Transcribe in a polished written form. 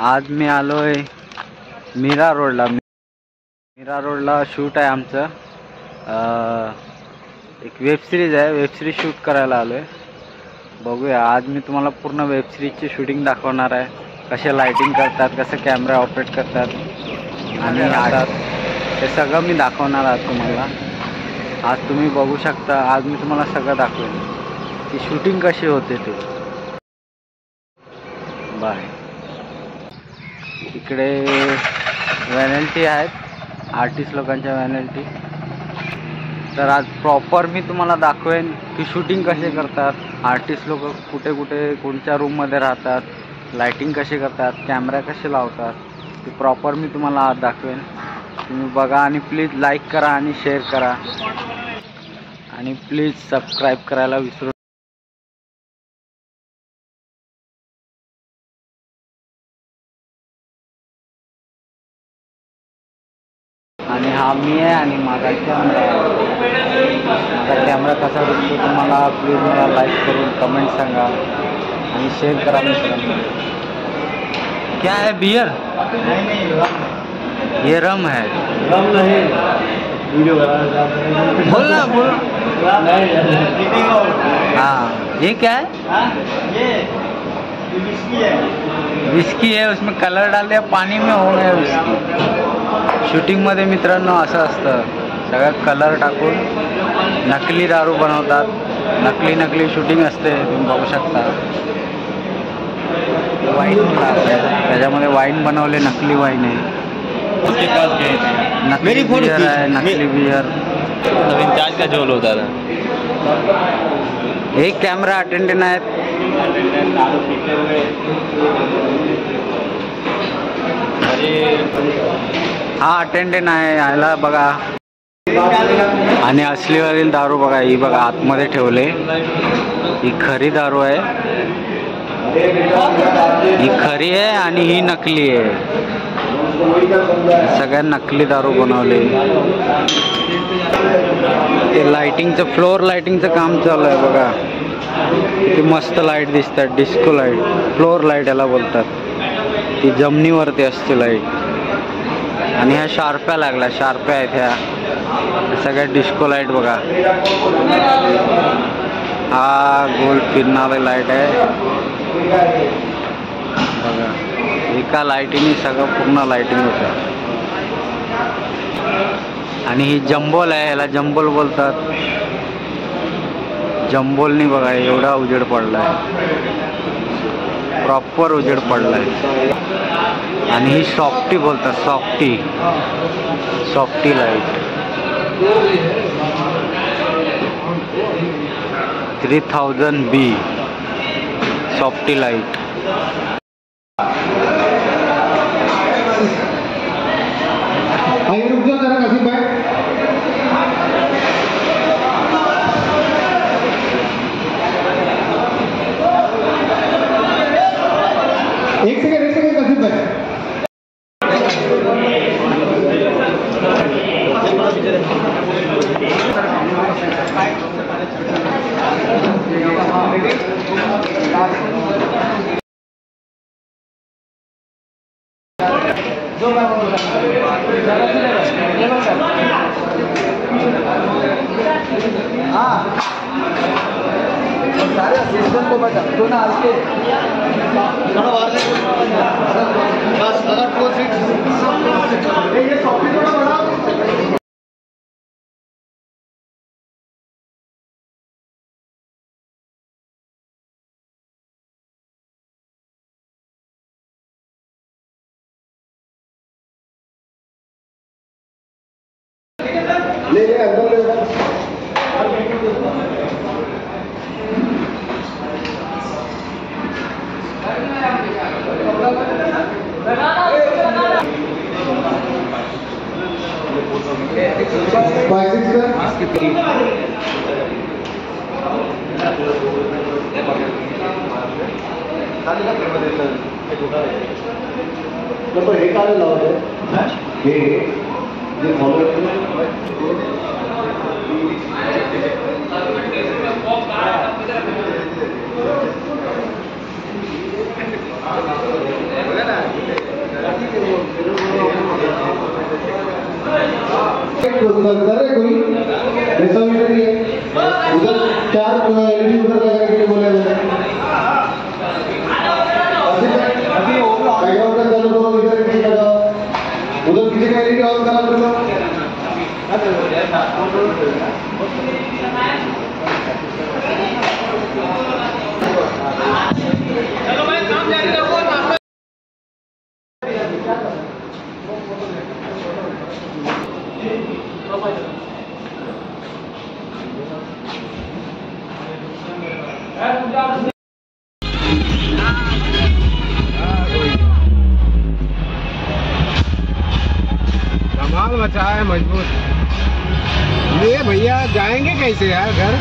आज मी आलोय मीरा रोडला. मीरा रोडला शूट आहे आमचं. एक वेब सिरीज आहे. वेब सिरीज शूट करायला आलोय. बघूया आज मी तुम्हाला पूर्ण वेब सिरीजची शूटिंग दाखवणार आहे. कसे लाइटिंग करतात, कसं कॅमेरा ऑपरेट करतात आणि ते सगळं मी दाखवणार आहे तुम्हाला. आज तुम्ही बघू शकता. आज मी तुम्हाला सगळं दाखवेन की शूटिंग कशी होते ते. बाय. इकडे व्हॅनिटी आहेत, आर्टिस्ट लोकांच्या व्हॅनिटी. तर आज प्रॉपर मी तुम्हाला दाखवेन की शूटिंग कसे करतात, आर्टिस्ट लोक कुठे कुठे कोणत्या रूममध्ये राहतात, लाइटिंग कसे करतात, कॅमेरा कसे लावतात, ते प्रॉपर मी तुम्हाला आज दाखवेन. तुम्ही बघा आणि प्लीज लाईक करा आणि शेअर करा आणि प्लीज सबस्क्राईब करायला विसरू. आणि हा मी आहे आणि माझा कॅमेरा कसा दिसतो तुम्हाला प्लीज मला लाईक करून कमेंट सांगा आणि शेअर करा मित्रांनो. क्या है बियर? ये रम है. रम नहीं, वीडियो बोल ना बोल. हाँ ये क्या है? विस्की है. उसमें कलर डाल दिया, पानी में हो गया विस्की. शूटिंगमध्ये मित्रांनो असं असतं, सगळं कलर टाकून नकली दारू बनवतात. नकली शूटिंग असते. तुम्ही बघू शकता वाईन त्याच्यामध्ये वाईन बनवले, नकली वाईन आहे. नकली बियर आहे, नकली बियर. नवीन चार्ज का झोल होता था. एक कॅमेरा अटेंडेंट आहेत. हा अटेंडेंट आहे. याला बघा. आणि असलीवरील दारू बघा. ही बघा आतमध्ये ठेवले. ही खरी दारू आहे. ही खरी आहे आणि ही नकली आहे. सगळ्या नकली दारू बनवले. ते लाइटिंगचं, फ्लोर लाइटिंगचं काम चालू आहे बघा. किती मस्त लाईट दिसतात. डिस्को लाईट, फ्लोर लाईट याला बोलतात. ती जमिनीवरती असते लाईट. आणि ह्या शार्प्या लागल्या, शार्प्या आहेत ह्या सगळ्या डिस्को लाईट बघा. हा गोल फिरणारी लाईट आहे बघा. एका लाईटीने सगळं पूर्ण लाईटिंग होतं. आणि ही जंबोल आहे, ह्याला जंबोल बोलतात. जंबोलनी बघा एवढा उजेड पडलाय, प्रॉपर उजेड पडलाय. आणि ही सॉफ्टी बोलतात, softy light. 3000B softy light. रुक जाओ जरा कासिम भाई. एक सेकंड कासिम भाई. सारे असिस्टेंट को बता दो ना. आज के थोड़ा बाहर से बस अगर 2 सीट ये कॉपी थोड़ा बढ़ाओ. ले अंदर ले. हे काय लावलं हे जे फॉलो बघा ना. उधर कर रहे कोई ऐसा भी नहीं है उधर 4 एलईडी उधर लगा के बोले बैकग्राउंड का चालू करो इधर नहीं लगाओ उधर किसी का एलईडी ऑन करा दो चलो भाई काम जारी रखो कमाल मचा है मजबूत। ये भैया जाएंगे कैसे यार घर?